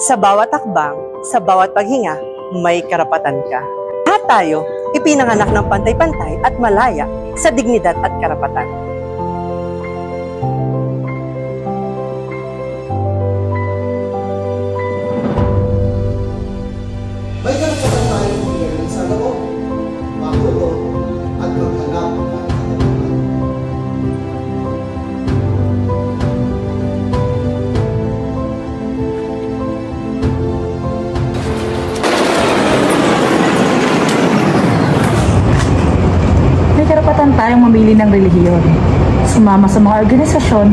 Sa bawat hakbang, sa bawat paghinga, may karapatan ka. Lahat tayo, ipinanganak ng pantay-pantay at malaya sa dignidad at karapatan. May karapatan tayong humiling sa loob, makuto at maghanap ng katanungan. May karapatan tayong mamili ng relihiyon, sumama sa mga organisasyon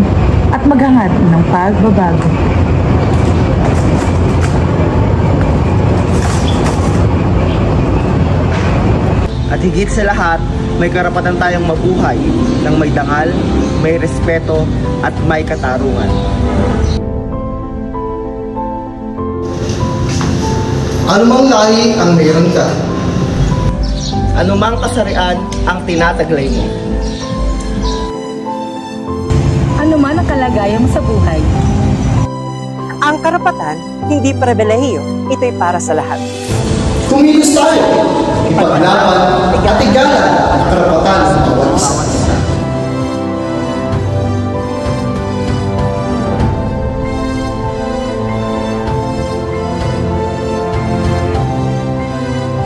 at maghangad ng pagbabago. At higit sa lahat, may karapatan tayong mabuhay ng may dangal, may respeto at may katarungan. Anumang lahi ang mayroon ka, Anumang kasarian ang tinataglay mo. Ano man ang kalagayan mo sa buhay, Ang karapatan, hindi pribilehiyo, ito'y para sa lahat. kumilos tayo, ipaglaban at igalang